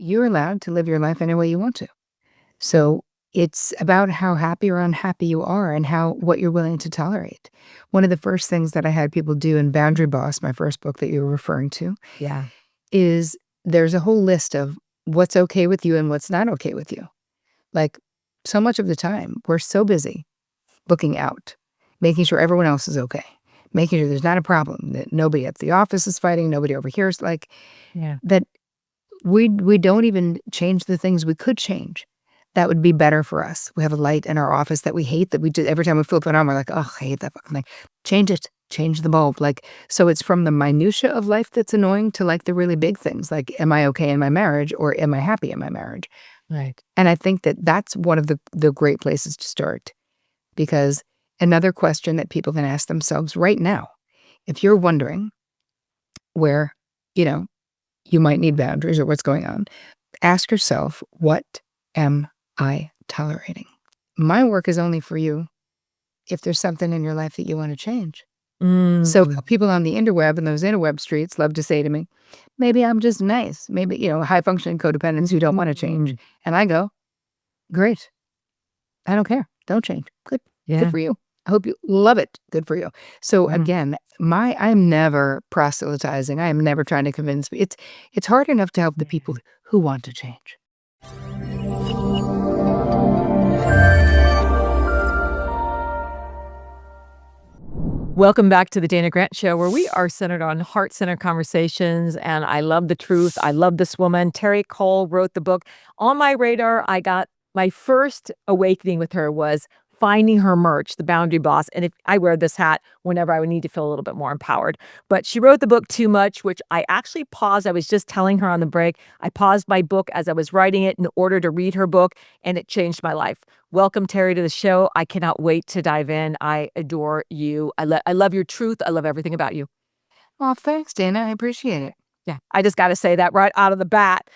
you're allowed to live your life any way you want to. So it's about how happy or unhappy you are and what you're willing to tolerate. One of the first things that I had people do in Boundary Boss, my first book that you were referring to, Yeah. is there's a whole list of what's okay with you and what's not okay with you. Like, so much of the time, we're so busy looking out, making sure everyone else is okay, making sure there's not a problem, that nobody at the office is fighting, nobody over here is like, Yeah. that we don't even change the things we could change that would be better for us. We have a light in our office that we hate, that we do every time we flip it on, we're like, oh, I hate that fucking thing. Change it. Change the bulb. Like, so it's from the minutia of life that's annoying to like the really big things. Like, am I okay in my marriage, or am I happy in my marriage? Right. And I think that that's one of the great places to start, because another question that people can ask themselves right now, if you're wondering where, you know, you might need boundaries or what's going on, ask yourself, what am I tolerating? My work is only for you if there's something in your life that you want to change. So people on the interweb and those interweb streets love to say to me, maybe I'm just nice. Maybe, high-functioning codependents who don't want to change. And I go, great. I don't care. Don't change. Good. Yeah. Good for you. I hope you love it. Good for you. So again, I'm never proselytizing. I am never trying to convince. It's hard enough to help the people who want to change. Welcome back to the Dana Grant Show, where we are centered on heart-centered conversations. And I love the truth. I love this woman. Terri Cole wrote the book. On my radar, I got my first awakening with her was finding her merch, The Boundary Boss. And if I wear this hat whenever I would need to feel a little bit more empowered. But she wrote the book Too Much, which I actually paused. I was just telling her on the break. I paused my book as I was writing it in order to read her book, and it changed my life. Welcome, Terri, to the show. I cannot wait to dive in. I adore you. I love your truth. I love everything about you. Well, thanks, Dana. I appreciate it. Yeah, I just got to say that right out of the bat.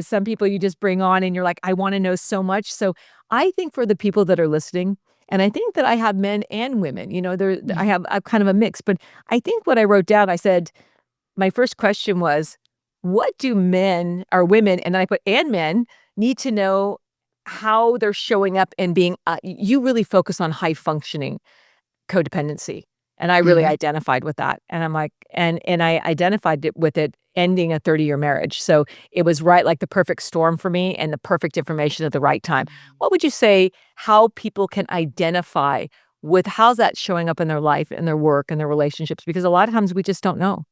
Some people you just bring on and you're like, I want to know so much. So I think for the people that are listening, and I think that I have men and women, I have kind of a mix, but I think what I wrote down, I said, my first question was, what do men or women, and then I put and men, need to know how they're showing up and being, you really focus on high functioning codependency. And I really identified with that. And I'm like, and I identified it with it ending a 30-year marriage. So it was right, like the perfect storm for me and the perfect information at the right time. What would you say how people can identify with how's that showing up in their life, in their work, in their relationships? Because a lot of times we just don't know.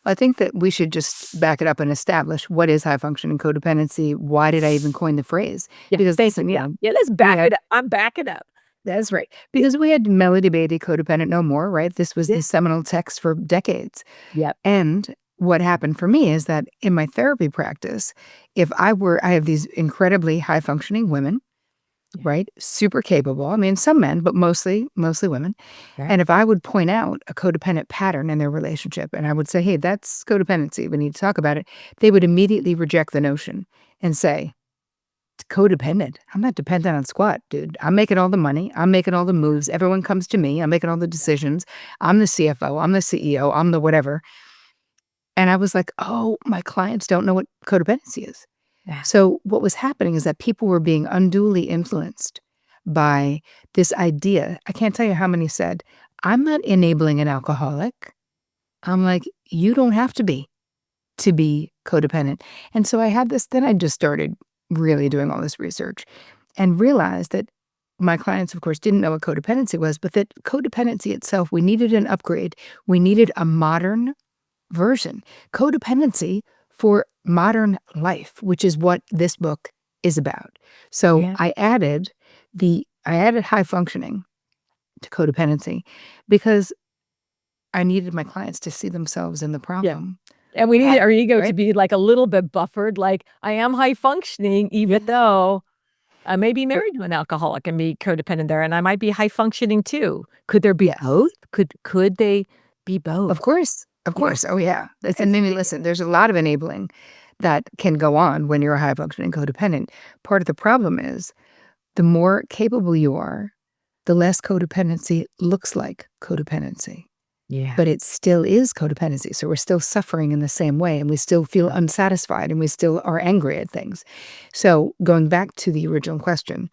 I think that we should just back it up and establish what is high-functioning codependency. Why did I even coin the phrase? Yeah, Because listen, let's back it up. I'm backing up. That's right. Because we had Melody Beatty, Codependent No More, right? This was the seminal text for decades. Yep. And what happened for me is that in my therapy practice, I have these incredibly high-functioning women, right? Super capable. I mean, some men, but mostly women. Right. And if I would point out a codependent pattern in their relationship, and I would say, hey, that's codependency, we need to talk about it, they would immediately reject the notion and say, it's codependent. I'm not dependent on squat, dude. I'm making all the money. I'm making all the moves. Everyone comes to me. I'm making all the decisions. I'm the CFO. I'm the CEO. I'm the whatever. And I was like, oh, my clients don't know what codependency is. Yeah. So what was happening is that people were being unduly influenced by this idea. I can't tell you how many said, I'm not enabling an alcoholic. I'm like, you don't have to be codependent. And so I had this, then I just started really doing all this research and realized that my clients, of course, didn't know what codependency was, but that codependency itself, we needed an upgrade. We needed a modern version. Codependency for modern life, which is what this book is about. So I added high functioning to codependency because I needed my clients to see themselves in the problem. And we need our ego to be like a little bit buffered, like I am high functioning, even though I may be married to an alcoholic and be codependent there, and I might be high functioning too. Could there be both? Could they be both? Of course. Of course. Oh, yeah. And then listen, there's a lot of enabling that can go on when you're a high functioning codependent. Part of the problem is the more capable you are, the less codependency looks like codependency. Yeah. but it still is codependency. So we're still suffering in the same way, and we still feel unsatisfied, and we still are angry at things. So going back to the original question,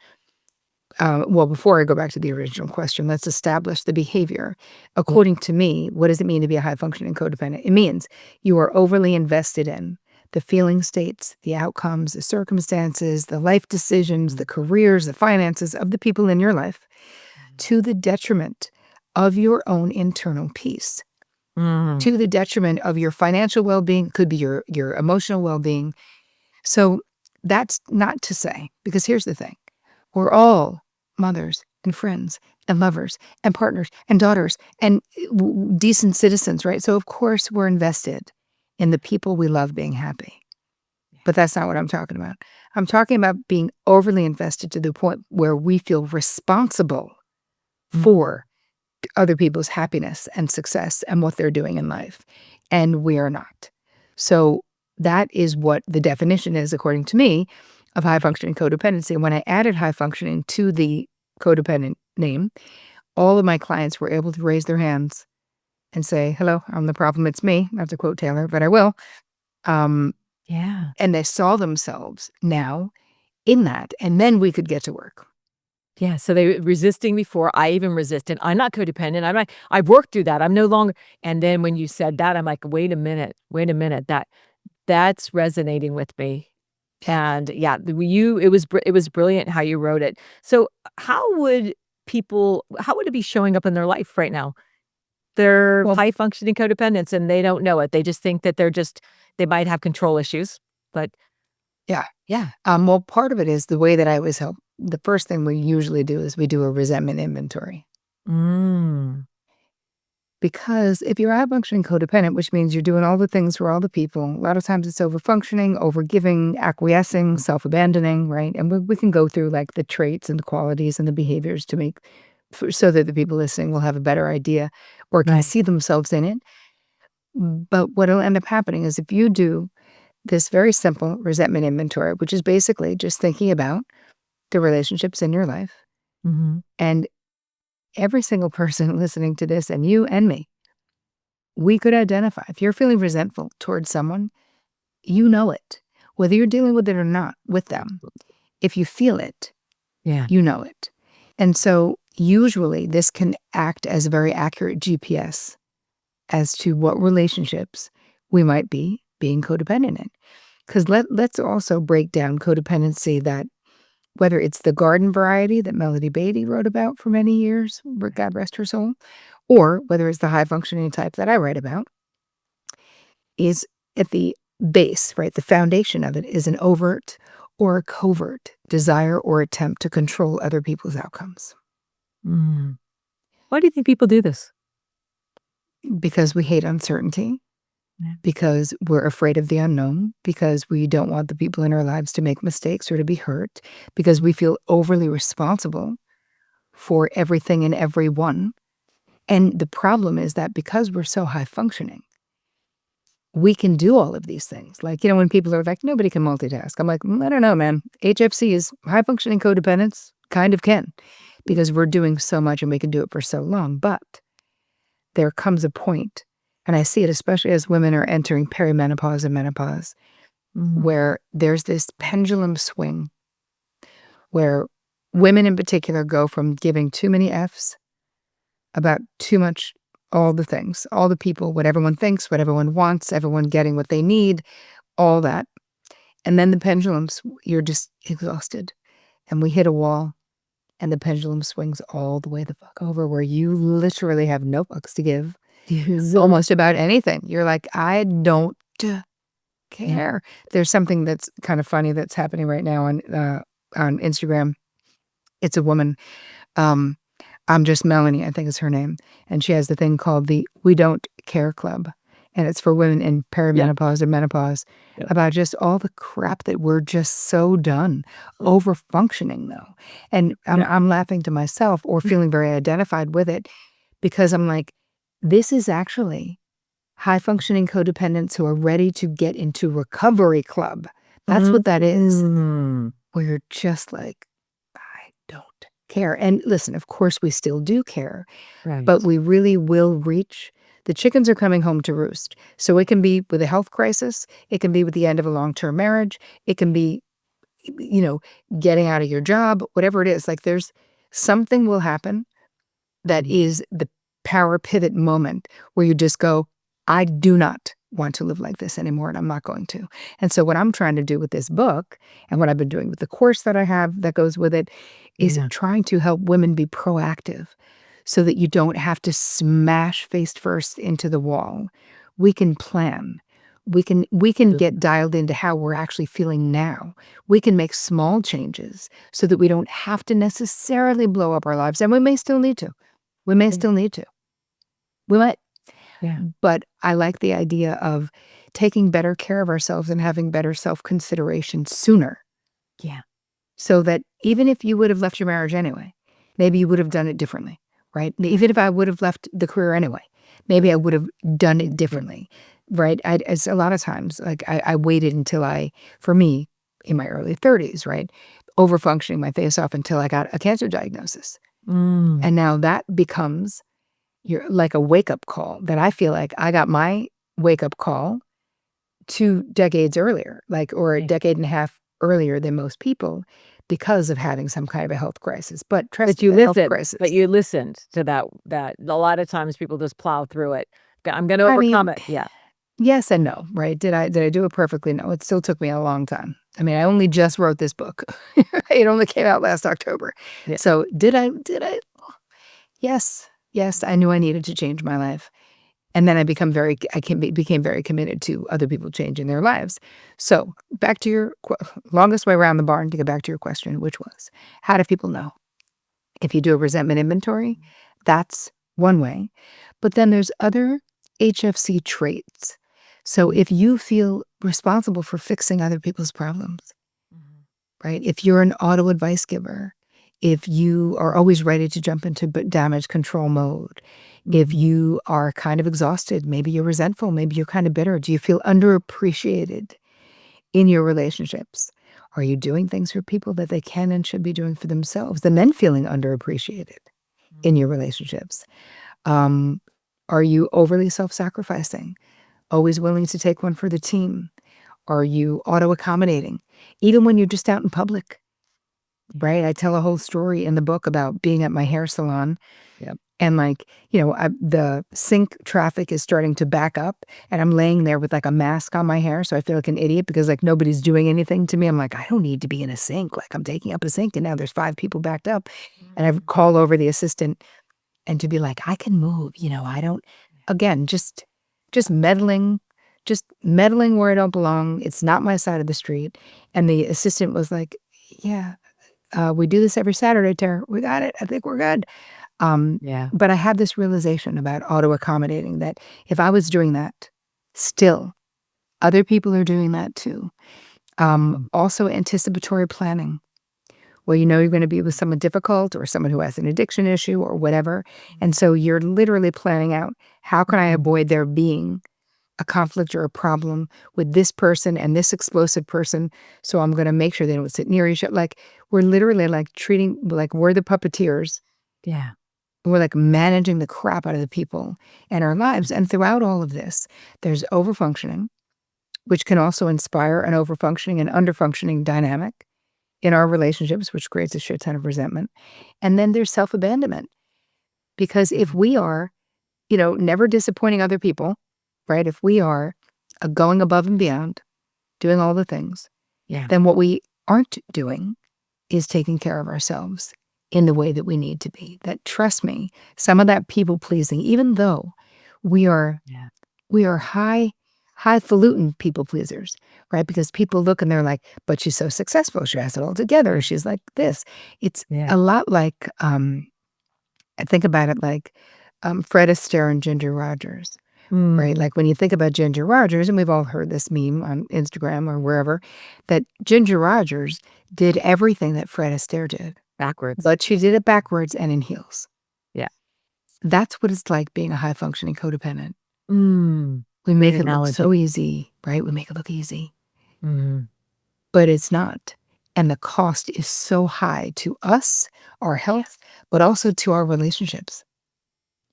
well, before I go back to the original question, let's establish the behavior. According to me, what does it mean to be a high-functioning codependent? It means you are overly invested in the feeling states, the outcomes, the circumstances, the life decisions, the careers, the finances of the people in your life to the detriment of your own internal peace, Mm. to the detriment of your financial well-being, could be your emotional well-being. So that's not to say, because here's the thing, we're all mothers and friends and lovers and partners and daughters and decent citizens, right? So of course we're invested in the people we love being happy. But that's not what I'm talking about. I'm talking about being overly invested to the point where we feel responsible for other people's happiness and success and what they're doing in life. And we are not. So that is what the definition is, according to me, of high-functioning codependency. And when I added high-functioning to the codependent name, all of my clients were able to raise their hands and say, hello, I'm the problem, it's me. Not to quote Taylor, but I will. Yeah. And they saw themselves now in that, and then we could get to work. Yeah, so they were resisting before. I even resisted. I'm not codependent. I'm not. I've worked through that. I'm no longer. And then when you said that, I'm like, wait a minute, wait a minute. That's resonating with me. And yeah, it was brilliant how you wrote it. So how would it be showing up in their life right now? They're Well, high functioning codependents and they don't know it. They just think that they might have control issues. But yeah. Yeah. Well, part of it is the way that I always help. The first thing we usually do is we do a resentment inventory. mm, Because if you're a high-functioning codependent, which means you're doing all the things for all the people, a lot of times it's over-functioning, over-giving, acquiescing, self-abandoning, right? And we can go through like the traits and the qualities and the behaviors to make so that the people listening will have a better idea or can right. see themselves in it. But what'll end up happening is if you do this very simple resentment inventory, which is basically just thinking about the relationships in your life, Hmm. and every single person listening to this, and you and me, we could identify. If you're feeling resentful towards someone, you know it. Whether you're dealing with it or not with them, if you feel it, Yeah. you know it. And so usually this can act as a very accurate GPS as to what relationships we might be being codependent in. Because let's also break down codependency, that whether it's the garden variety that Melody Beatty wrote about for many years, God rest her soul, or whether it's the high functioning type that I write about, is at the base, right? The foundation of it is an overt or a covert desire or attempt to control other people's outcomes Mm. Why do you think people do this? because we hate uncertainty, Yeah. because we're afraid of the unknown, because we don't want the people in our lives to make mistakes or to be hurt, because we feel overly responsible for everything and everyone. And the problem is that because we're so high functioning, we can do all of these things. Like, when people are like, nobody can multitask. I'm like, I don't know, man. HFC is high functioning codependence, kind of can, because we're doing so much and we can do it for so long. But there comes a point, and I see it especially as women are entering perimenopause and menopause, Mm. where there's this pendulum swing where women in particular go from giving too many Fs about too much, all the things, all the people, what everyone thinks, what everyone wants, everyone getting what they need, all that. And then the pendulums, you're just exhausted. And we hit a wall, and the pendulum swings all the way the fuck over, where you literally have no fucks to give almost about anything. You're like, I don't Yeah. care. There's something that's kind of funny that's happening right now on Instagram. It's a woman. Um, I'm Just Melanie, I think is her name. And she has the thing called the We Don't Care Club. And it's for women in Yeah. perimenopause or menopause, Yeah. about just all the crap that we're just so done over functioning though. And I'm laughing to myself or feeling very identified with it, because I'm like, this is actually high functioning codependents who are ready to get into recovery club. That's what that is. Mm. Where you're just like, I don't care. And listen, of course we still do care, but Right. we really will reach The chickens are coming home to roost. So it can be with a health crisis. It can be with the end of a long-term marriage. It can be, getting out of your job, whatever it is. Like there's something will happen that is the power pivot moment where you just go, I do not want to live like this anymore, and I'm not going to. And so what I'm trying to do with this book and what I've been doing with the course that I have that goes with it is trying to help women be proactive so that you don't have to smash face first into the wall. We can plan. We can get dialed into how we're actually feeling now. We can make small changes so that we don't have to necessarily blow up our lives, and we may still need to. We may still need to. We might. Yeah. But I like the idea of taking better care of ourselves and having better self-consideration sooner Yeah. so that even if you would have left your marriage anyway, maybe you would have done it differently, right? Even if I would have left the career anyway, maybe I would have done it differently, right? As a lot of times, like I waited until for me, in my early 30s, right? Overfunctioning my face off until I got a cancer diagnosis. Mm. And now that becomes like a wake-up call that I feel like I got my wake-up call 2 decades earlier, or a decade and a half earlier than most people because of having some kind of a health crisis. But trust But me, you the health listened. crisis, But you listened to that. A lot of times people just plow through it. I'm gonna I mean, overcome it. Yeah. yes and no, right? Did I do it perfectly? No, it still took me a long time. I mean, I only just wrote this book. It only came out last October. Yeah. So did I? Yes. Yes, I knew I needed to change my life. And then became very committed to other people changing their lives. So back to your longest way around the barn to get back to your question, which was, how do people know? If you do a resentment inventory, that's one way. But then there's other HFC traits. So if you feel responsible for fixing other people's problems, right? If you're an auto advice giver, if you are always ready to jump into damage control mode, if you are kind of exhausted, maybe you're resentful, maybe you're kind of bitter, do you feel underappreciated in your relationships? Are you doing things for people that they can and should be doing for themselves? The men feeling underappreciated in your relationships. Are you overly self-sacrificing, always willing to take one for the team? Are you auto-accommodating, even when you're just out in public? Right? I tell a whole story in the book about being at my hair salon. Yep. And the sink traffic is starting to back up, and I'm laying there with like a mask on my hair. So I feel like an idiot because like nobody's doing anything to me. I'm like, I don't need to be in a sink. Like I'm taking up a sink and now there's 5 people backed up. And I call over the assistant and to be like, I can move, I don't, again, just meddling where I don't belong. It's not my side of the street. And the assistant was like, yeah, we do this every Saturday, Terri. We got it. I think we're good. Yeah. But I had this realization about auto-accommodating that if I was doing that, still, other people are doing that too. Also anticipatory planning, where you're going to be with someone difficult or someone who has an addiction issue or whatever. And so you're literally planning out, how can I avoid there being a conflict or a problem with this person and this explosive person? So I'm going to make sure they don't sit near each other. Like we're literally like treating, like we're the puppeteers. Yeah. We're like managing the crap out of the people in our lives. And throughout all of this, there's overfunctioning, which can also inspire an overfunctioning and underfunctioning dynamic in our relationships, which creates a shit ton of resentment. And then there's self-abandonment. Because if we are, never disappointing other people, right? If we are going above and beyond, doing all the things, then what we aren't doing is taking care of ourselves in the way that we need to be. That, trust me, some of that people pleasing, even though we are highfalutin people pleasers, right? Because people look and they're like, but she's so successful, she has it all together, she's like this. It's a lot like I think about it like Fred Astaire and Ginger Rogers. Right? Like when you think about Ginger Rogers, and we've all heard this meme on Instagram or wherever, that Ginger Rogers did everything that Fred Astaire did. Backwards. But she did it backwards and in heels. Yeah. That's what it's like being a high-functioning codependent. Mm. We make Great it look analogy. so easy, right? We make it look easy. Mhm. But it's not. And the cost is so high to us, our health, but also to our relationships.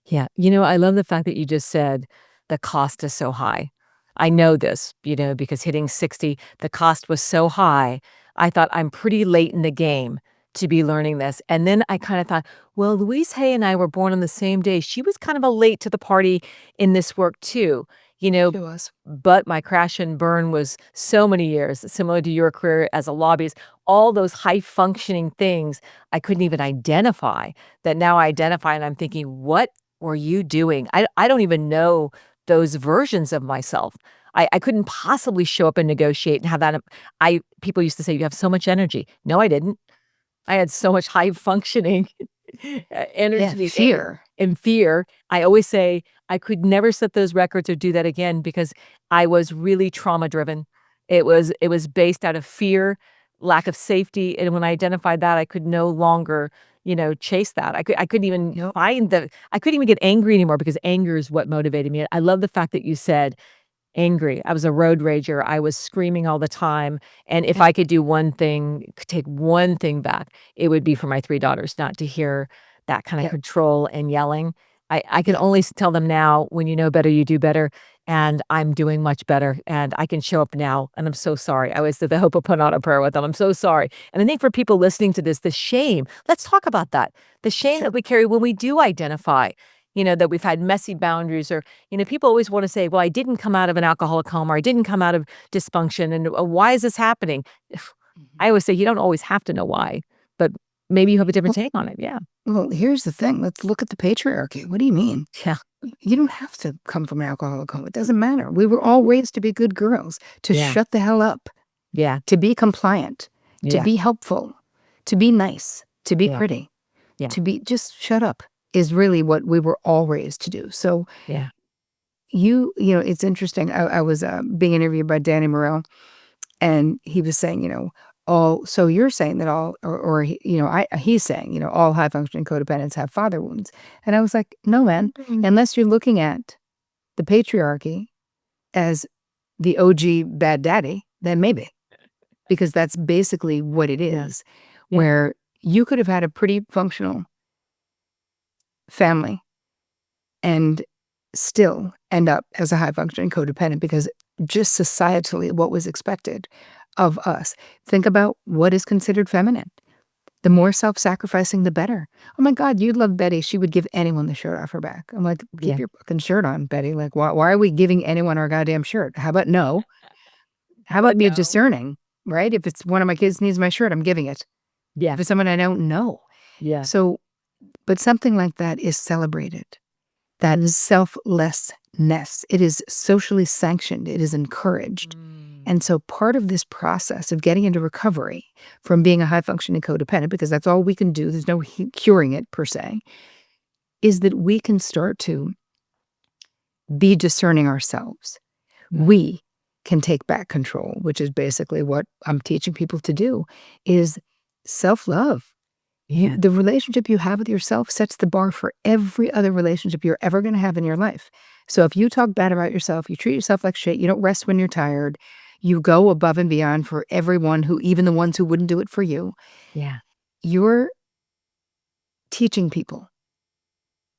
Yeah. I love the fact that you just said the cost is so high. I know this, because hitting 60, the cost was so high. I thought I'm pretty late in the game to be learning this. And then I kind of thought, well, Louise Hay and I were born on the same day. She was kind of a late to the party in this work too, you know, She was. but my crash and burn was so many years, similar to your career as a lobbyist. All those high functioning things I couldn't even identify that now I identify and I'm thinking, what were you doing? I don't even know those versions of myself. I couldn't possibly show up and negotiate and have that. People used to say, you have so much energy. No, I didn't. I had so much high functioning Yeah, energy fear. and fear. I always say I could never set those records or do that again because I was really trauma driven. It was based out of fear, lack of safety, and when I identified that, I could no longer, chase that. I couldn't even Yep. I couldn't even get angry anymore because anger is what motivated me. I love the fact that you said angry. I was a road rager. I was screaming all the time, and if Yep. I could do one thing, could take one thing back, it would be for my 3 daughters not to hear that kinda Yep. control and yelling. I can Yep. only tell them now, "When you know better, you do better," and I'm doing much better, and I can show up now, and I'm so sorry. I always did the Ho'oponopono prayer with them, "I'm so sorry." And I think for people listening to this, the shame, let's talk about that. The shame that Sure. we carry when we do identify, that we've had messy boundaries or people always want to say, well, I didn't come out of an alcoholic home or I didn't come out of dysfunction. And why is this happening? Mhm. I always say, you don't always have to know why, but maybe you have a different Well take on it. Yeah. well, here's the thing. Let's look at the patriarchy. What do you mean? Yeah. You don't have to come from an alcoholic home. It doesn't matter. We were all raised to be good girls, to Yeah. shut the hell up, Yeah. to be compliant, to Yeah. be helpful, to be nice, to be Yeah. pretty, Yeah. to be just shut up is really what we were all raised to do. So Yeah. it's interesting. I was being interviewed by Danny Morell, and he was saying, all. So you're saying that all, he's saying, all high functioning codependents have father wounds, and I was like, no, man, Mhm. unless you're looking at the patriarchy as the OG bad daddy, then maybe, because that's basically what it Yeah. is, Yeah. where you could have had a pretty functional family and still end up as a high functioning codependent because just societally what was expected of us. Think about what is considered feminine. The more self-sacrificing, the better. Oh my God, you'd love Betty. She would give anyone the shirt off her back. I'm like, keep Yeah. your fucking shirt on, Betty. Like, why are we giving anyone our goddamn shirt? How about no? How about But be no. discerning, right? If it's one of my kids needs my shirt, I'm giving it. Yeah. If it's someone I don't know. Yeah. So, but something like that is celebrated. That Mhm. selflessness. It is socially sanctioned. It is encouraged. Mm. And so part of this process of getting into recovery from being a high functioning codependent, because that's all we can do, there's no curing it per se, is that we can start to be discerning ourselves. Mm. We can take back control, which is basically what I'm teaching people to do, is self-love. Yeah. The relationship you have with yourself sets the bar for every other relationship you're ever going to have in your life. So if you talk bad about yourself, you treat yourself like shit, you don't rest when you're tired, you go above and beyond for everyone who, even the ones who wouldn't do it for you, Yeah. you're teaching people.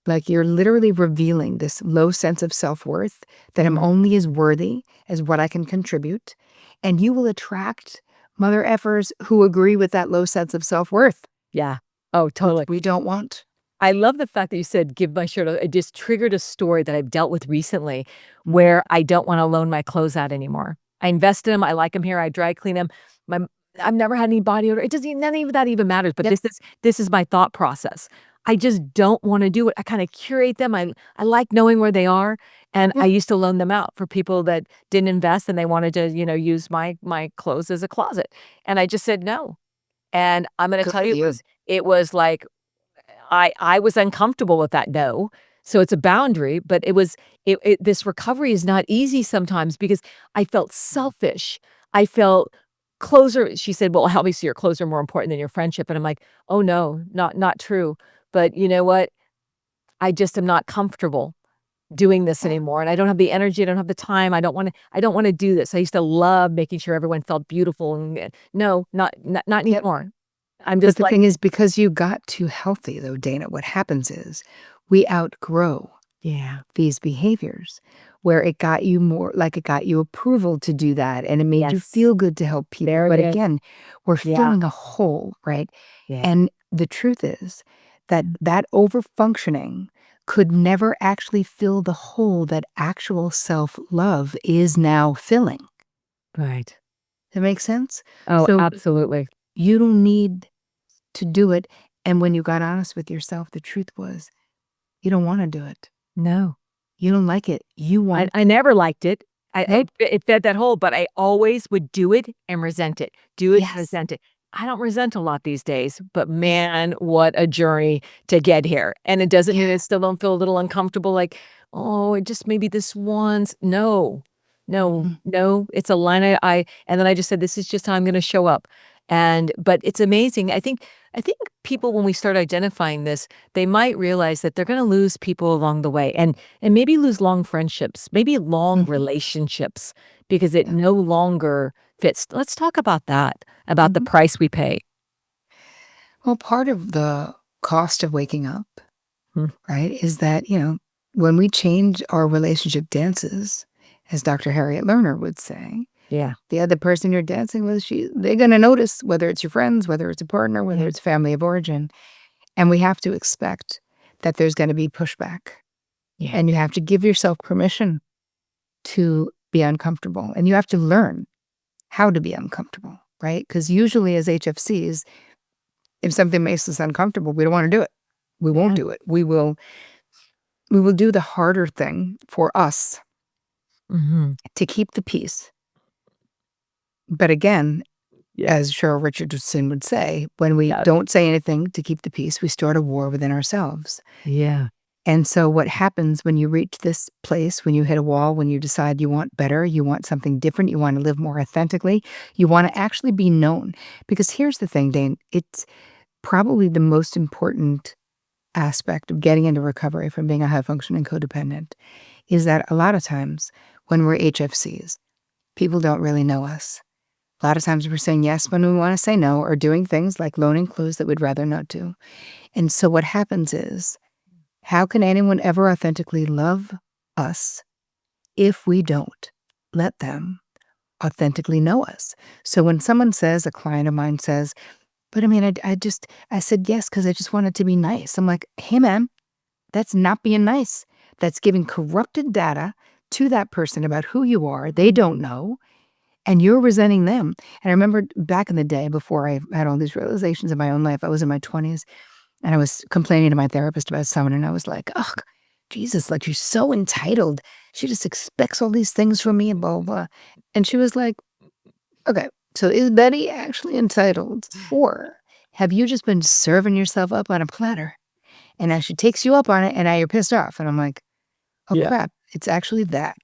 Like you're literally revealing this low sense of self-worth that I'm Mhm. only as worthy as what I can contribute. And you will attract mother effers who agree with that low sense of self-worth, Yeah. Oh, which totally. we don't want. I love the fact that you said, "Give my shirt a" it just triggered a story that I've dealt with recently Mhm. where I don't wanna loan my clothes out anymore. I invest in them. I like them here, I dry clean them. My I've never had any body odor. It doesn't even none of that even matters, but Yep. this is my thought process. I just don't wanna do it. I kinda curate them. I like knowing where they are, and I Yep. used to loan them out for people that didn't invest and they wanted to, use my clothes as a closet, and I just said, "No." And I'm gonna Good tell for you, you. it was like I was uncomfortable with that no. So it's a boundary, but this recovery is not easy sometimes because I felt selfish. I felt closer. She said, "Well, obviously your clothes are more important than your friendship." And I'm like, "Oh no, not true." But you know what? I just am not comfortable doing this Yeah. anymore. And I don't have the energy, I don't have the time. I don't want to do this. I used to love making sure everyone felt beautiful and no, not Yep. anymore. I'm But just the like, thing is, because you got too healthy, though, Dana, what happens is we outgrow Yeah. these behaviors where it got you more like it got you approval to do that and it made you Yes. feel good to help people. Very But good. again, we're Yeah. filling a hole, right? Yeah. And the truth is that that overfunctioning could never actually fill the hole that actual self-love is now filling. Right. That makes sense? Oh, So absolutely. you don't need to do it. And when you got honest with yourself, the truth was you don't want to do it. No. You don't like it. You want I never liked it. nope. It fed that hole, but I always would do it and resent it. Do it and Yes. resent it. I don't resent a lot these days, but man, what a journey to get here. And it doesn't mean I Yeah. still don't feel a little uncomfortable, like, oh, it just maybe this once. No, no, Mhm. no. It's a line and then I just said, this is just how I'm gonna show up. But it's amazing. I think people, when we start identifying this, they might realize that they're gonna lose people along the way. And maybe lose long friendships, maybe long Mhm. relationships because it Yeah. no longer fits. Let's talk about that, about the Mhm. price we pay. Well, part of the cost of waking up, Mm, right, is that, when we change our relationship dances, as Dr. Harriet Lerner would say, yeah, the other person you're dancing with, they're gonna notice whether it's your friends, whether it's a partner, whether yeah, it's family of origin, and we have to expect that there's gonna be pushback, yeah, and you have to give yourself permission to be uncomfortable, and you have to learn how to be uncomfortable, right? Because usually as HFCs, if something makes us uncomfortable, we don't wanna do it. We won't yeah. do it. We will do the harder thing for us Mhm. to keep the peace. But again, Yeah, as Cheryl Richardson would say, when we yeah, don't say anything to keep the peace, we start a war within ourselves. yeah. And so what happens when you reach this place, when you hit a wall, when you decide you want better, you want something different, you want to live more authentically, you want to actually be known. Because here's the thing, Dane, it's probably the most important aspect of getting into recovery from being a high functioning codependent is that a lot of times when we're HFCs, people don't really know us. A lot of times we're saying yes when we want to say no or doing things like loaning clues that we'd rather not do. And so what happens is, how can anyone ever authentically love us if we don't let them authentically know us? So when someone says, a client of mine says, but I mean, I said yes because I just wanted to be nice. I'm like, hey, man, that's not being nice. That's giving corrupted data to that person about who you are. They don't know, and you're resenting them. And I remember back in the day before I had all these realizations in my own life, I was in my 20s and I was complaining to my therapist about someone, and I was like, "Ugh, Jesus, like, she's so entitled. She just expects all these things from me and blah, blah, blah." And she was like, "Okay, so is Betty actually entitled, or have you just been serving yourself up on a platter? And now she takes you up on it, and now you're pissed off." And I'm like, "Oh, Yeah. crap. It's actually that,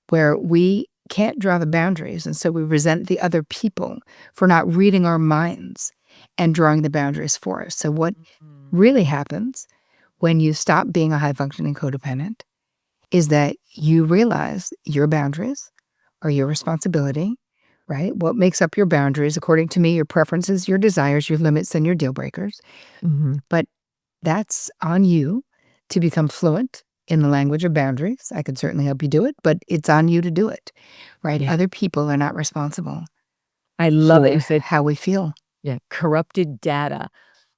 where we can't draw the boundaries, and so we resent the other people for not reading our minds and drawing the boundaries for us." So what Mhm. really happens when you stop being a high functioning codependent is that you realize your boundaries are your responsibility, right? What makes up your boundaries, according to me, your preferences, your desires, your limits, and your deal breakers. Mhm. But that's on you to become fluent in the language of boundaries. I can certainly help you do it, but it's on you to do it, right? Yeah. Other people are not responsible I love that you for said, how we feel. yeah, corrupted data.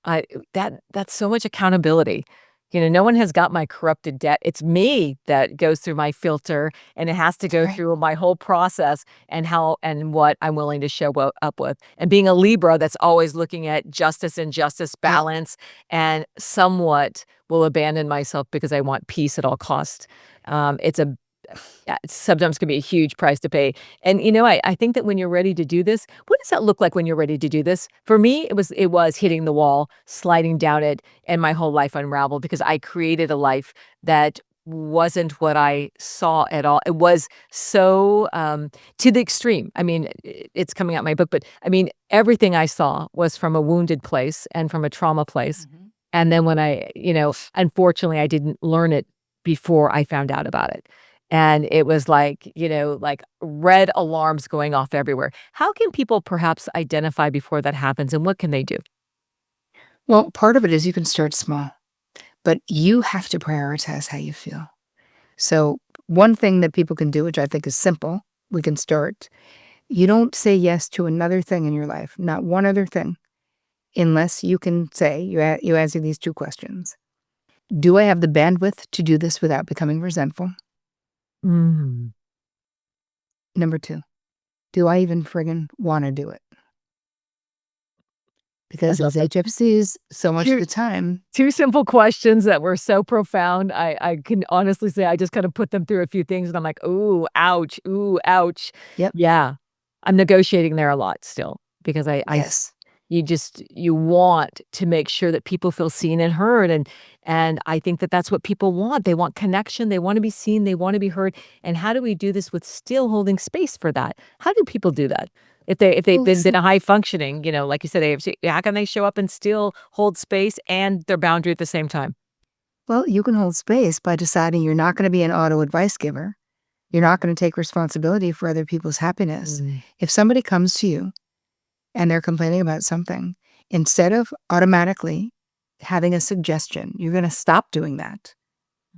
That's so much accountability. No one has got my corrupted debt. It's me that goes through my filter, and it has to go Right. through my whole process and how and what I'm willing to show up with. And being a Libra that's always looking at justice and justice Yep. balance and somewhat will abandon myself because I want peace at all costs. It's a Yeah, it sometimes can be a huge price to pay. And, I think that when you're ready to do this, what does that look like when you're ready to do this? For me, it was hitting the wall, sliding down it, and my whole life unraveled because I created a life that wasn't what I saw at all. It was so to the extreme. I mean, it's coming out in my book, but I mean, everything I saw was from a wounded place and from a trauma place. Mhm. And then when unfortunately, I didn't learn it before I found out about it. And it was like red alarms going off everywhere. How can people perhaps identify before that happens, and what can they do? Well, part of it is you can start small. But you have to prioritize how you feel. So one thing that people can do, which I think is simple, we can start. You don't say yes to another thing in your life, not one other thing, unless you can say, you answer these two questions. Do I have the bandwidth to do this without becoming resentful? Mm. Number two, do I even friggin' want to do it? I Because love as that. HFCs, so much of Two the time, two simple questions that were so profound. I can honestly say I just kind of put them through a few things, and I'm like, "Ooh, ouch. Ooh, ouch." yep, Yeah. I'm negotiating there a lot still because yes. you want to make sure that people feel seen and heard, and I think that that's what people want. They want connection, they wanna be seen, they wanna be heard, and how do we do this with still holding space for that? How do people do that? If they've Well, been a high functioning, like you said, AFC, how can they show up and still hold space and their boundary at the same time? well, you can hold space by deciding you're not going to be an auto advice giver. You're not going to take responsibility for other people's happiness. Mm. If somebody comes to you and they're complaining about something, instead of automatically having a suggestion, you're going to stop doing that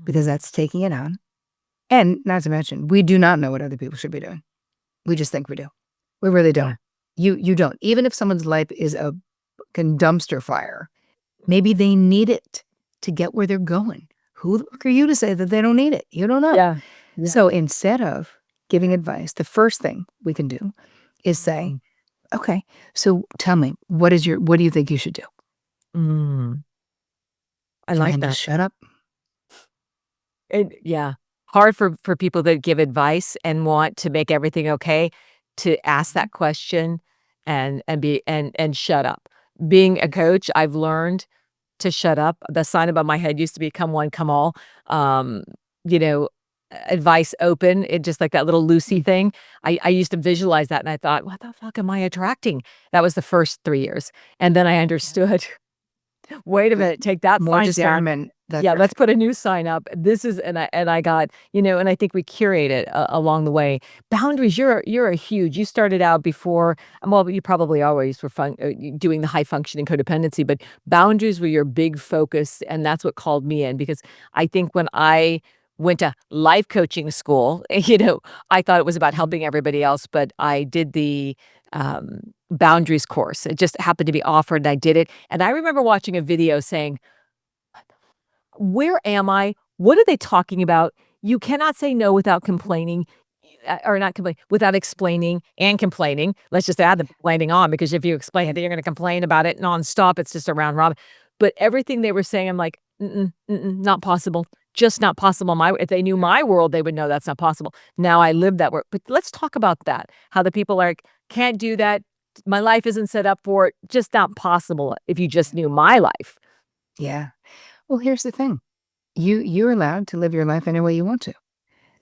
because that's taking it on. And not to mention, we do not know what other people should be doing. We just think we do. We really don't. Yeah. You don't. Even if someone's life is a fucking dumpster fire, maybe they need it to get where they're going. Who the fuck are you to say that they don't need it? You don't know. Yeah. Yeah. So instead of giving advice, the first thing we can do is say, Mm. okay, so tell me, what do you think you should do? Mm. I And like then that. just shut up. And yeah, hard for people that give advice and want to make everything okay to ask that question and be and shut up. Being a coach, I've learned to shut up. The sign above my head used to be "Come one, come all." Um, you know, advice open. It just like that little Lucy Mm. thing. I used to visualize that and I thought, "What the fuck am I attracting?" That was the first 3 years. And then I Yeah. understood, "Wait a minute, take that More sign down. discernment. That's Yeah, let's right. put a new sign up. This is," and I got, and I think we curate it along the way. Boundaries, you're a huge. You started out before, well, you probably always were doing the high functioning codependency, but boundaries were your big focus, and that's what called me in because I think when I went to life coaching school, I thought it was about Mhm. helping everybody else, but I did the boundaries course. It just happened to be offered, and I did it. And I remember watching a video saying, where am I? What are they talking about? You cannot say no without complaining, or not complain without explaining and complaining. Let's just add the complaining on because if you explain it, then you're gonna complain about it nonstop. It's just a round robin. But everything they were saying, I'm like, "Mm-mm, mm-mm, not possible. Just not possible." If they knew my world, they would know that's not possible. Now I live that world. But let's talk about that. How the people are like, can't do that. My life isn't set up for it. Just not possible if you just knew my life. Yeah. Well, here's the thing. You're allowed to live your life any way you want to.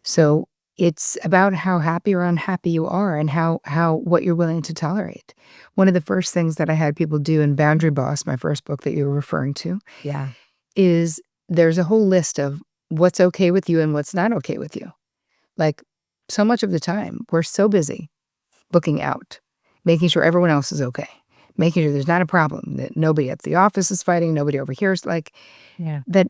So it's about how happy or unhappy you are and how what you're willing to tolerate. One of the first things that I had people do in Boundary Boss, my first book that you were referring to, Yeah. is there's a whole list of what's okay with you and what's not okay with you. Like so much of the time, we're so busy looking out, making sure everyone else is okay, making sure there's not a problem, that nobody at the office is fighting, nobody over here is like Yeah. that.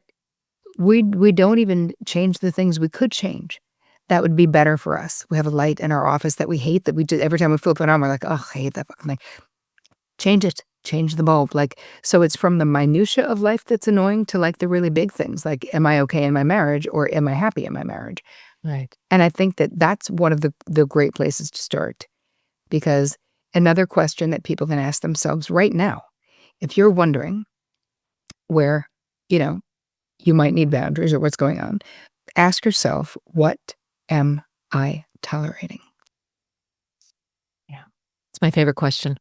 We don't even change the things we could change that would be better for us. We have a light in our office that we hate that we do every time we flip it on, we're like, "Oh, I hate that fucking thing." Change it. Change the bulb. Like, so it's from the minutia of life that's annoying to like the really big things. Like, am I okay in my marriage or am I happy in my marriage? Right. And I think that that's one of the great places to start because another question that people can ask themselves right now, if you're wondering where, you know, you might need boundaries or what's going on, ask yourself, what am I tolerating? Yeah. It's my favorite question.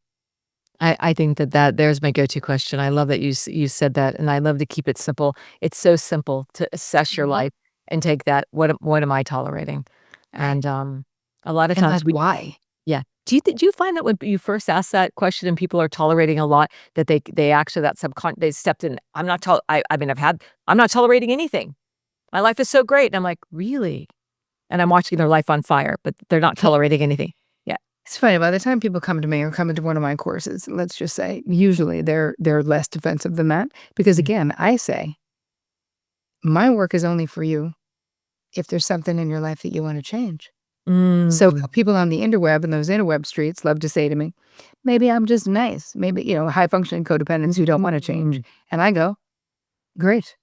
I think that there's my go-to question. I love that you said that, and I love to keep it simple. It's so simple to assess your Mhm. life and take that, what am I tolerating? Right. And, a lot of And times like, why? yeah. Do you find that when you first ask that question and people are tolerating a lot, that they actually that they stepped in, I mean, I'm not tolerating anything. My life is so great. And I'm like, "Really?" And I'm watching their life on fire, but they're not tolerating anything. Yeah. It's funny, by the time people come to me or come into one of my courses, let's just say, usually they're less defensive than that because Mm. again, I say, My work is only for you if there's something in your life that you want to change. So Mm. people on the interweb and those interweb streets love to say to me, maybe I'm just nice. Maybe, high-functioning codependents who don't want to change. And I go, great.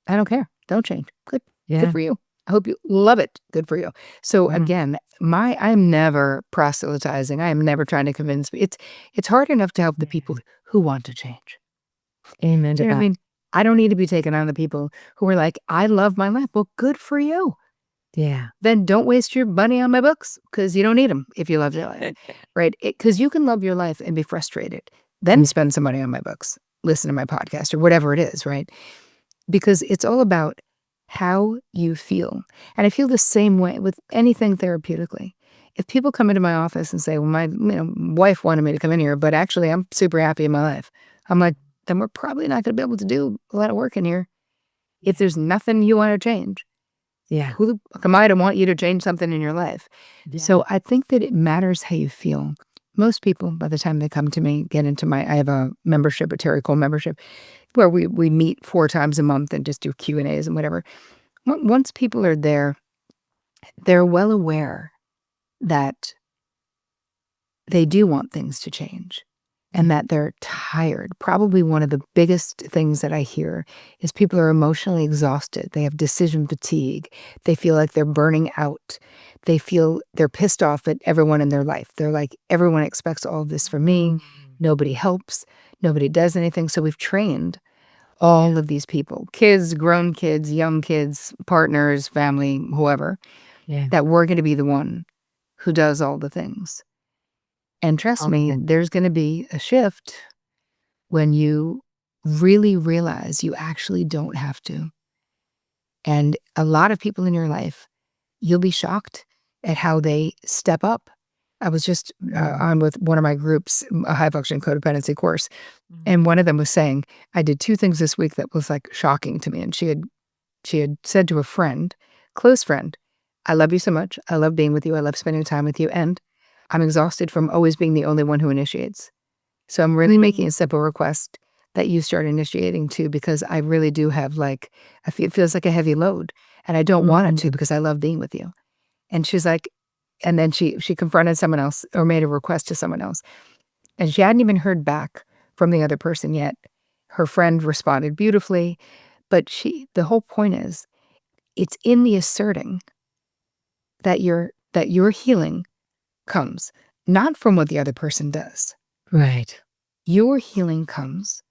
I don't care. Don't change. Good. Good Yeah. for you. I hope you love it. Good for you. So Mm. again, I'm never proselytizing. I am never trying to convince. It's hard enough to help the people who want to change. Amen Do to you know what I that. mean? I don't need to be taking on the people who are like, I love my life. Well, good for you. Yeah. Then don't waste your money on my books because you don't need them if you love your life, right? Because you can love your life and be frustrated. Then spend some money on my books, listen to my podcast or whatever it is, right? Because it's all about how you feel. And I feel the same way with anything therapeutically. If people come into my office and say, well, my wife wanted me to come in here, but actually I'm super happy in my life. I'm like, then we're probably not going to be able to do a lot of work in here. If there's nothing you want to change, Yeah. who the fuck am I to want you to change something in your life? So I think that it matters how you feel. Most people, by the time they come to me, get into I have a membership, a Terri Cole membership, where we meet 4 times a month and just do Q&As and whatever. Once people are there, they're well aware that they do want things to change and that they're tired. Probably one of the biggest things that I hear is people are emotionally exhausted. They have decision fatigue. They feel like they're burning out. They feel they're pissed off at everyone in their life. They're like, everyone expects all of this from me. Nobody helps. Nobody does anything. So we've trained all of these people, kids, grown kids, young kids, partners, family, whoever, that we're going to be the one who does all the things. And trust me, there's going to be a shift when you really realize you actually don't have to. And a lot of people in your life, you'll be shocked at how they step up. I was just on with one of my groups, a high-functioning codependency course, and one of them was saying, I did 2 things this week that was like shocking to me. And she had said to a friend, close friend, I love you so much. I love being with you. I love spending time with you. And I'm exhausted from always being the only one who initiates. So I'm really making a simple request that you start initiating too, because I really do have it feels like a heavy load and I don't want it to because I love being with you. And she's like, and then she confronted someone else or made a request to someone else. And she hadn't even heard back from the other person yet. Her friend responded beautifully, but the whole point is, it's in the asserting that your healing comes not from what the other person does. Right. Your healing comes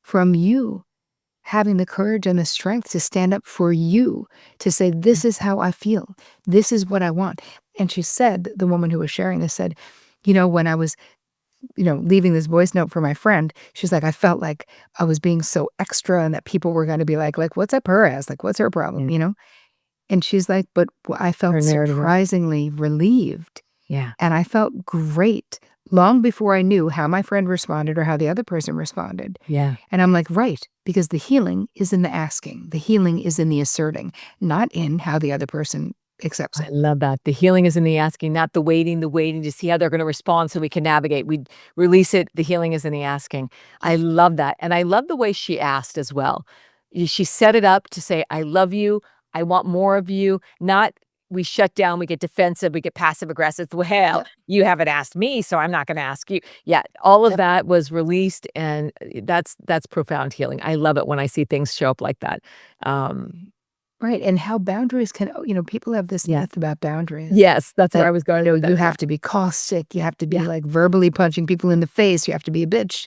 from you having the courage and the strength to stand up for you, to say, this is how I feel. This is what I want. And she said, the woman who was sharing this said, when I was leaving this voice note for my friend, she's like, I felt like I was being so extra and that people were going to be like, what's up her ass? Like, what's her problem? And she's like, but I felt surprisingly relieved. Yeah. And I felt great long before I knew how my friend responded or how the other person responded. Yeah. And I'm like, right, because the healing is in the asking. The healing is in the asserting, not in how the other person accepts I it. love that. The healing is in the asking, not the waiting to see how they're going to respond so we can navigate. We release it. The healing is in the asking. I love that. And I love the way she asked as well. She set it up to say, I love you. I want more of you. Not we shut down, we get defensive, we get passive aggressive. Well, hell, you haven't asked me, so I'm not going to ask you. Yeah, all of that was released, and that's profound healing. I love it when I see things show up like that. Right. And how boundaries can, people have this myth about boundaries. Yes, that's where That, I was going. you have to be caustic. You have to be like verbally punching people in the face. You have to be a bitch.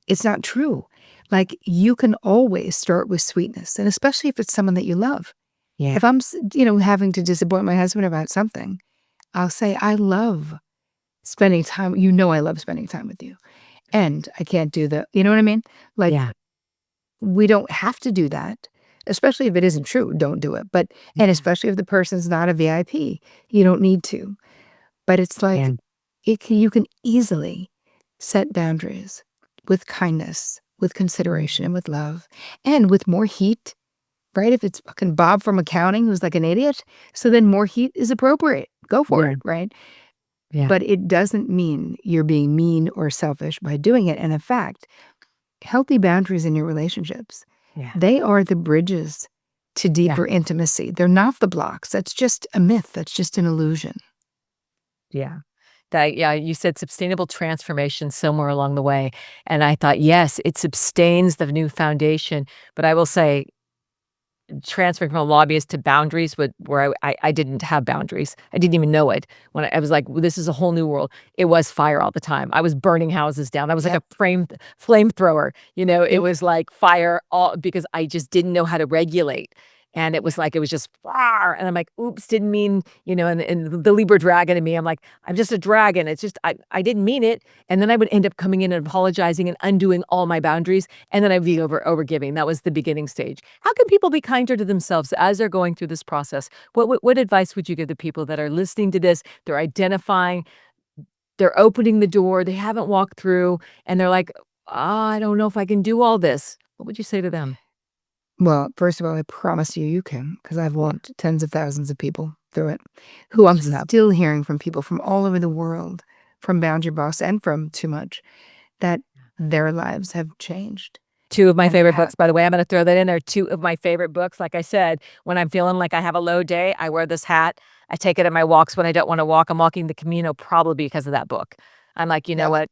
It's not true. Like, you can always start with sweetness, and especially if it's someone that you love. Yeah. If I'm, having to disappoint my husband about something, I'll say, I love spending time. I love spending time with you. And I can't do you know what I mean? Like, we don't have to do that, especially if it isn't true. Don't do it. And especially if the person's not a VIP, you don't need to. But it's like, you can easily set boundaries with kindness, with consideration, and with love, and with more heat. Right? If it's fucking Bob from accounting who's like an idiot, so then more heat is appropriate. Go for it, right? Yeah. But it doesn't mean you're being mean or selfish by doing it. And in fact, healthy boundaries in your relationships, they are the bridges to deeper intimacy. They're not the blocks. That's just a myth. That's just an illusion. Yeah. You said sustainable transformation somewhere along the way. And I thought, yes, it sustains the new foundation. But I will say, transferring from a lobbyist to boundaries where I didn't have boundaries. I didn't even know it. When I was like, "Well, this is a whole new world." It was fire all the time. I was burning houses down. I was like Yep. a flamethrower, it Yep. was like fire all because I just didn't know how to regulate. And it was Yeah. like it was just far, and I'm like, "Oops, didn't mean," and the Libra dragon in me, I'm like, "I'm just a dragon. It's just I didn't mean it." And then I would end up coming in and apologizing and undoing all my boundaries, and then I'd be overgiving. That was the beginning stage. How can people be kinder to themselves as they're going through this process? What advice would you give the people that are listening to this? They're identifying, they're opening the door, they haven't walked through, and they're like, I don't know if I can do all this." What would you say to them? Well, first of all, I promise you, you can, because I've Yeah. walked tens of thousands of people through it, who I'm Good job. still hearing from people from all over the world, from Boundary Boss and from Too Much, that their lives have changed. 2 of my And favorite books, by the way, I'm gonna throw that in there, 2 of my favorite books. Like I said, when I'm feeling like I have a low day, I wear this hat. I take it on my walks when I don't wanna walk. I'm walking the Camino probably because of that book. I'm like, "You know Yep. what?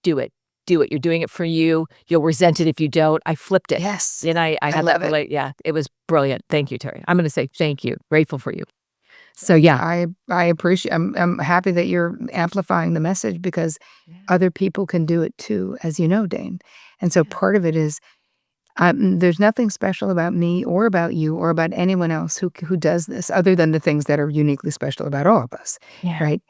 Do it. Do it. You're doing it for you. You'll resent it if you don't." I flipped it. Yes. And I I had that love it. relate yeah, it was brilliant. Thank you, Terry. I'm gonna say thank you. Grateful for you. So, yeah. I appreciate I'm happy that you're amplifying the message because Yeah, other people can do it too, as you know, Dane. And so yeah, part of it is there's nothing special about me or about you or about anyone else who does this other than the things that are uniquely special about all of us, yeah, right?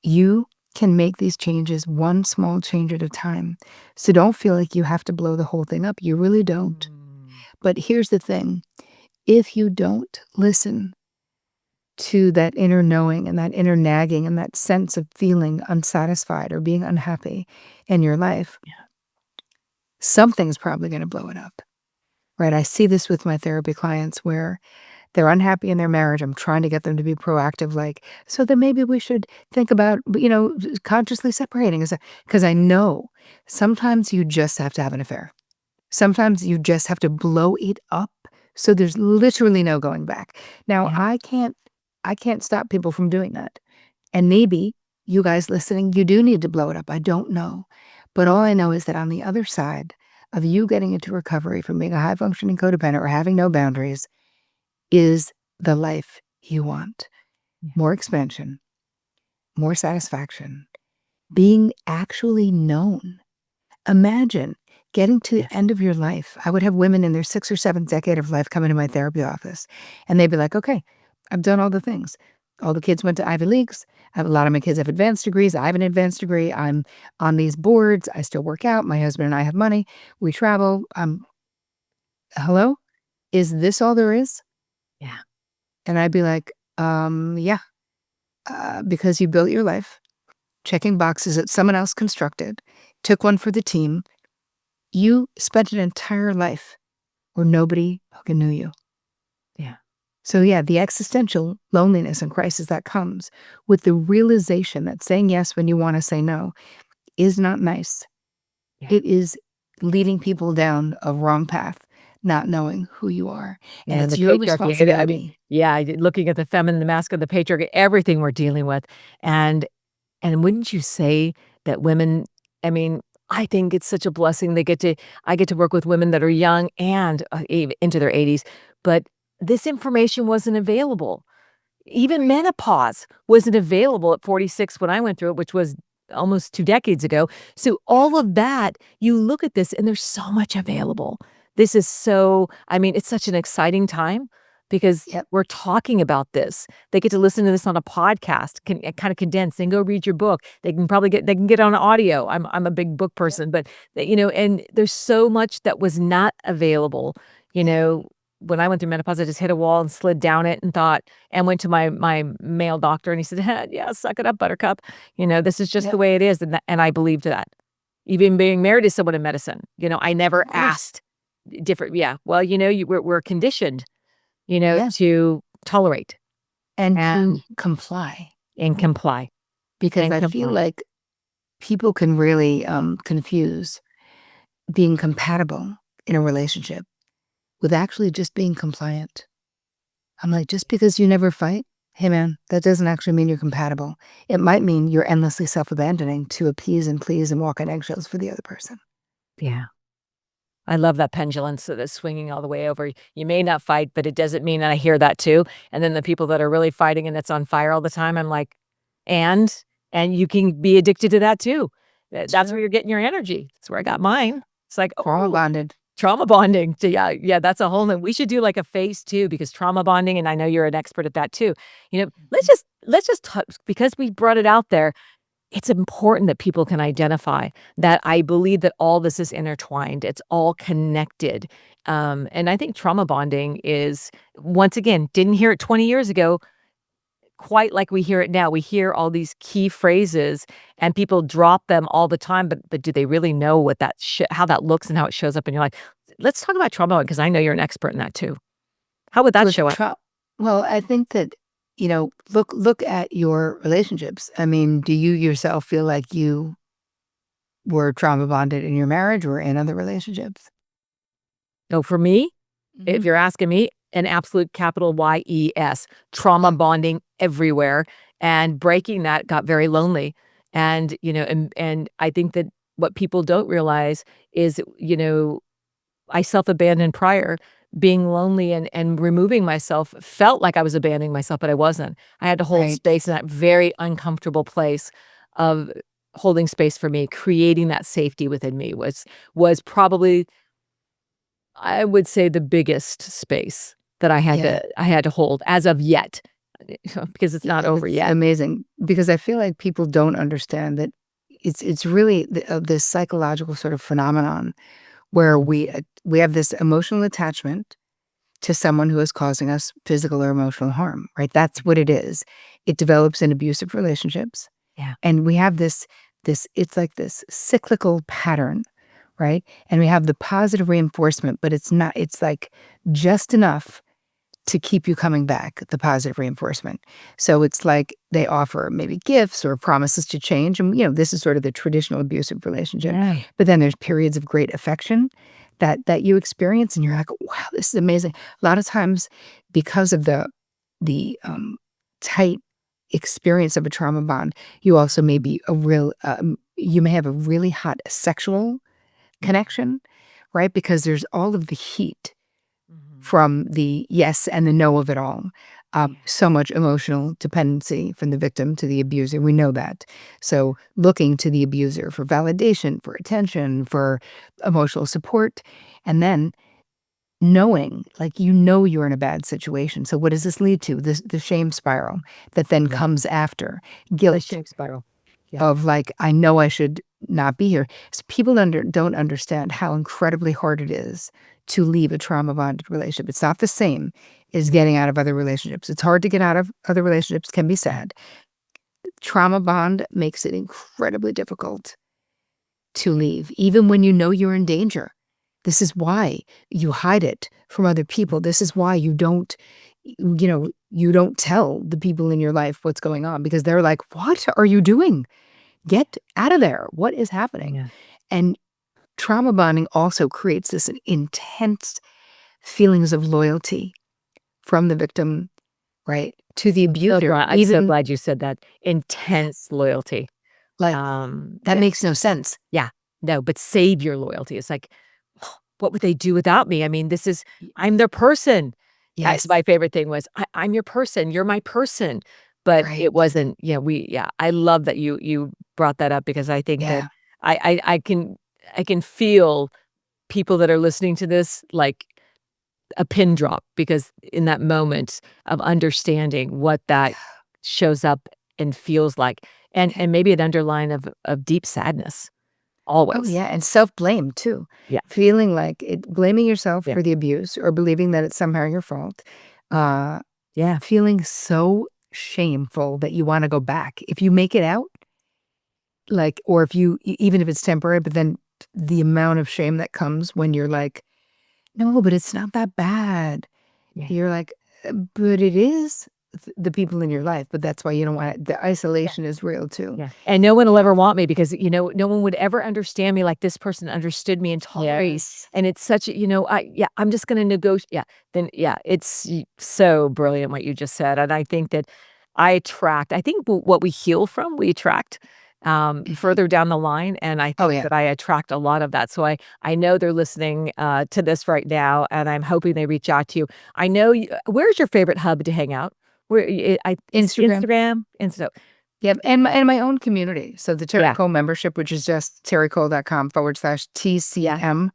You can make these changes one small change at a time. So don't feel like you have to blow the whole thing up. You really don't. mm, But here's the thing. If you don't listen to that inner knowing and that inner nagging and that sense of feeling unsatisfied or being unhappy in your life, yeah, something's probably going to blow it up, right? I see this with my therapy clients where they're unhappy in their marriage. I'm trying to get them to be proactive, like, so then maybe we should think about, consciously separating. Because I know sometimes you just have to have an affair. Sometimes you just have to blow it up. So there's literally no going back. Now, yeah, I can't stop people from doing that. And maybe you guys listening, you do need to blow it up. I don't know. But all I know is that on the other side of you getting into recovery from being a high functioning codependent or having no boundaries is the life you want. yeah, More expansion, more satisfaction, being actually known. Imagine getting to the yeah, end of your life. I would have women in their 6th or 7th decade of life come into my therapy office, and they'd be like, "Okay, I've done all the things. All the kids went to Ivy Leagues. A lot of my kids have advanced degrees. I have an advanced degree. I'm on these boards. I still work out. My husband and I have money. We travel. Hello? Is this all there is?" yeah, And I'd be like, yeah, because you built your life checking boxes that someone else constructed, took one for the team. You spent an entire life where nobody fucking knew you. yeah, So, yeah, the existential loneliness and crisis that comes with the realization that saying yes when you want to say no is not nice. yeah. It is leading people down a wrong path, not knowing who you are. And And it's the your patriarchy, I mean, responsibility. yeah, looking at the feminine, the masculine, the patriarchy, everything we're dealing with, and wouldn't you say that women, I mean, I think it's such a blessing I get to work with women that are young and, into their 80s, but this information wasn't available. Even menopause wasn't available at 46 when I went through it, which was almost 2 decades ago. So all of that, you look at this and there's so much available. This is so I mean, it's such an exciting time because Yep. we're talking about this. They get to listen to this on a podcast, can kind of condensed, and go read your book. They can get on audio. I'm a big book Yep. person, but, and there's so much that was not available, you know, when I went through menopause, I just hit a wall and slid down it and thought and went to my male doctor and he said, "Yeah, suck it up, buttercup. This is just the Yep. way it is." And I believed that. Even being married to someone in medicine, I never Of course. asked different yeah. Well, we're conditioned, Yeah. to tolerate And to and comply, comply because and I feel comply. like people can really confuse being compatible in a relationship with actually just being compliant. I'm like, just because you never fight, hey man, that doesn't actually mean you're compatible. It might mean you're endlessly self-abandoning to appease and please and walk on eggshells for the other person. Yeah. I love that pendulum so that's swinging all the way over. You may not fight, but it doesn't mean, and I hear that too. And then the people that are really fighting and it's on fire all the time, I'm like, and and you can be addicted to that too. That's where Sure. you're getting your energy. That's where I got mine. It's like, Trauma oh, bonded. trauma bonding. Yeah, yeah, that's a whole new. We should do like a phase two because trauma bonding, and I know you're an expert at that too. Let's just touch because we brought it out there. It's important that people can identify that I believe that all this is intertwined. It's all connected. And I think trauma bonding is, once again, didn't hear it 20 years ago quite like we hear it now. We hear all these key phrases and people drop them all the time, but do they really know what that how that looks and how it shows up in your life? Let's talk about trauma because I know you're an expert in that too. How would that With show up? well, I think that, look at your relationships. I mean, do you yourself feel like you were trauma bonded in your marriage or in other relationships? So for me, if Mhm. you're asking me, an absolute capital YES, trauma bonding everywhere, and breaking that got very lonely. And, and I think that what people don't realize is, I self-abandoned prior. Being lonely and removing myself felt like I was abandoning myself, but I wasn't. I had to hold Right. space in that very uncomfortable place of holding space for me, creating that safety within me was probably, I would say, the biggest space that Yeah. I had to hold as of yet, because it's Yeah, not over that's yet. amazing because I feel like people don't understand that it's really this psychological sort of phenomenon where we have this emotional attachment to someone who is causing us physical or emotional harm, right? That's what it is. It develops in abusive relationships, Yeah. and we have this it's like this cyclical pattern, right? And we have the positive reinforcement, but it's like just enough to keep you coming back, the positive reinforcement. So it's like they offer maybe gifts or promises to change. And, this is sort of the traditional abusive relationship. Yeah. But then there's periods of great affection that you experience, and you're like, wow, this is amazing. A lot of times, because of the tight experience of a trauma bond, you also may be you may have a really hot sexual connection, right? Because there's all of the heat Mhm. from the yes and the no of it all. Yeah. So much emotional dependency from the victim to the abuser. We know that. So looking to the abuser for validation, for attention, for emotional support, and then knowing, like, you're in a bad situation. So what does this lead to? The shame spiral that then Yeah. comes after The guilt shame spiral. Yeah. of like, I know I should not be here. People don't understand how incredibly hard it is to leave a trauma bonded relationship. It's not the same as getting out of other relationships. It's hard to get out of other relationships, can be sad. Trauma bond makes it incredibly difficult to leave, even when you know you're in danger. This is why you hide it from other people. This is why you don't tell the people in your life what's going on because they're like, what are you doing? Get out of there. What is happening? Yeah. And trauma bonding also creates this intense feelings of loyalty from the victim, right, to the abuser. I'm so Even glad you said that. Intense loyalty. like that Yeah. makes no sense. Yeah. No, but savior loyalty. It's like, what would they do without me? I mean, I'm their person. Yes, My favorite thing was, I'm your person. You're my person. But right. it wasn't, I love that you brought that up because I think that Yeah. I can feel people that are listening to this like a pin drop because in that moment of understanding what that shows up and feels like, and maybe an underline of deep sadness, Oh, always. yeah, and self-blame too. Yeah, Feeling like blaming yourself yeah, for the abuse or believing that it's somehow your fault. Uh, yeah, Feeling so shameful that you wanna go back. If you make it out, like, or if even if it's temporary, but then the amount of shame that comes when you're like, "No, but it's not that bad." yeah, You're like, But it is." the people in your life, but that's why you don't want the isolation is real too. Yeah, and no one will ever want me because, no one would ever understand me like this person understood me and tolerates, Yes. and it's such a I'm just gonna negotiate. It's so brilliant what you just said, and I think that I think what we heal from, we attract, Mhm. further down the line, and I Oh, think yeah. that I attract a lot of that, so I know they're listening, to this right now, and I'm hoping they reach out to you. I know you where's your favorite hub to hang out? Where is it Instagram. Instagram? Insta Yep, and my own community. So the Terri Yeah, Cole membership, which is just yeah. terricole.com/TCM.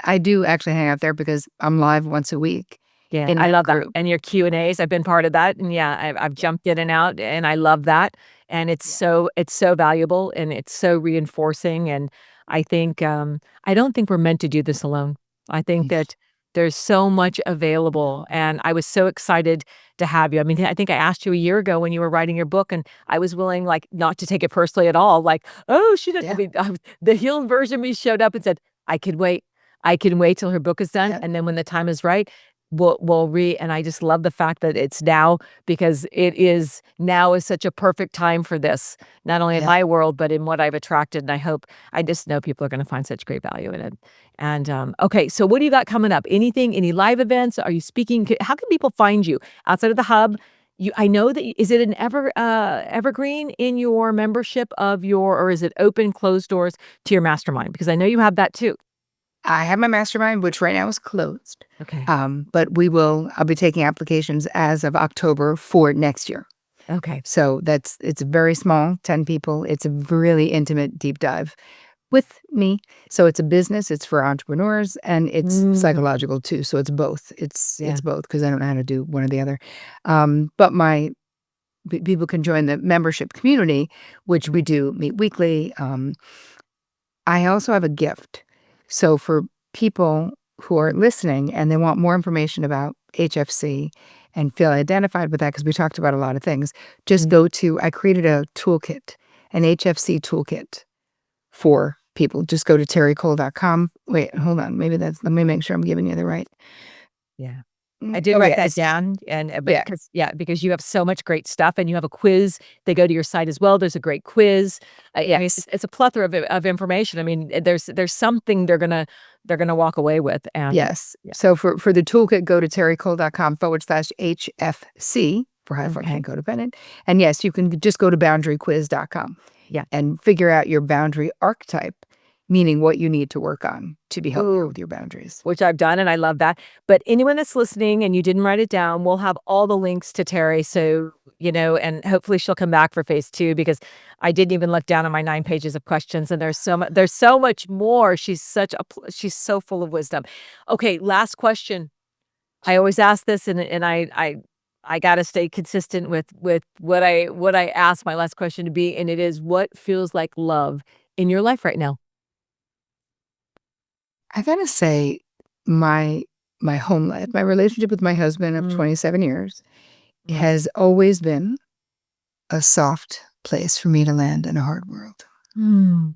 I do actually hang out there because I'm live once a week Yeah, in I that love that, group. and your Q&As, I've been part of that, and yeah, I've Yeah, jumped in and out, and I love that, and yeah, it's so valuable, and it's so reinforcing, and I think, I don't think we're meant to do this alone. I think mm, that there's so much available, and I was so excited to have you. I mean, I think I asked you a year ago when you were writing your book, and I was willing, like, not to take it personally at all, like, "Oh, she did" I yeah, mean, the healed version of me showed up and said, "I can wait. I can wait till her book is done, yeah, and then when the time is right, and I just love the fact that it's now because now is such a perfect time for this, not only in yeah. my world, but in what I've attracted, and I just know people are gonna find such great value in it. And, okay, so what do you got coming up? Anything, any live events? Are you speaking? How can people find you outside of the hub? I know that is it an evergreen in your membership or is it open, closed doors to your mastermind? Because I know you have that too. I have my mastermind, which right now is closed, Okay. but I'll be taking applications as of October for next year. Okay. So it's very small, 10 people. It's a really intimate deep dive with me. So it's a business, it's for entrepreneurs, and it's Mm, psychological too. So it's both. It's yeah. both because I don't know how to do one or the other. But people can join the membership community, which we do meet weekly. I also have a gift. So for people who are listening and they want more information about HFC and feel identified with that, because we talked about a lot of things, just Mm. I created a toolkit, an HFC toolkit for people. Just go to terricole.com. Wait, hold on. Let me make sure I'm giving you the right. Yeah. I did Oh, write yeah. that down and, but Yeah. because you have so much great stuff and you have a quiz. They go to your site as well. There's a great quiz. Yeah, Yes. it's a plethora of information. I mean, there's something they're gonna walk away with and Yes. yeah. So for the toolkit, go to terricole.com/HFC for high functioning Okay. codependent. And yes, you can just go to boundaryquiz.com Yeah. and figure out your boundary archetype, meaning what you need to work on to be healthier Ooh. with your boundaries. Which I've done, and I love that. But anyone that's listening and you didn't write it down, we'll have all the links to Terry. So, and hopefully she'll come back for phase 2 because I didn't even look down on my 9 pages of questions and there's so much more. She's so full of wisdom. Okay, last question. I always ask this and I got to stay consistent with what I asked my last question to be, and it is what feels like love in your life right now? I gotta say, my my home life, my relationship with my husband of Mm, 27 years love it. has always been a soft place for me to land in a hard world. Mm,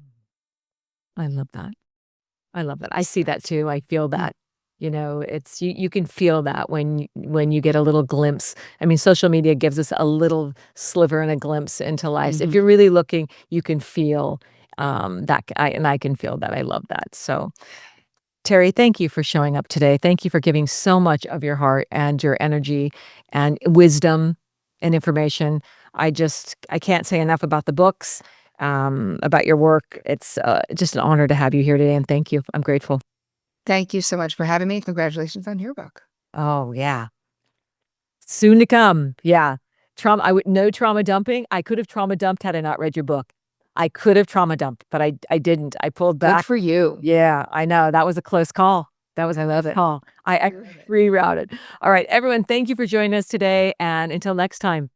I love that. I love that. I see that too. I feel Mm, that. It's you can feel that when you get a little glimpse. I mean, social media gives us a little sliver and a glimpse into life. So if mhm. you're really looking, you can feel I can feel that. I love that. So, Terry, thank you for showing up today. Thank you for giving so much of your heart and your energy and wisdom and information. I can't say enough about the books, about your work. It's just an honor to have you here today, and thank you. I'm grateful. Thank you so much for having me. Congratulations on your book. Oh yeah, soon to come. Yeah, I would no trauma dumping. I could have trauma dumped had I not read your book. I could have trauma dumped, but I didn't. I pulled Good back. for you. Yeah, I know. That was a close call. That was a I close love it. call. I I love it. rerouted. All right, everyone, thank you for joining us today, and until next time.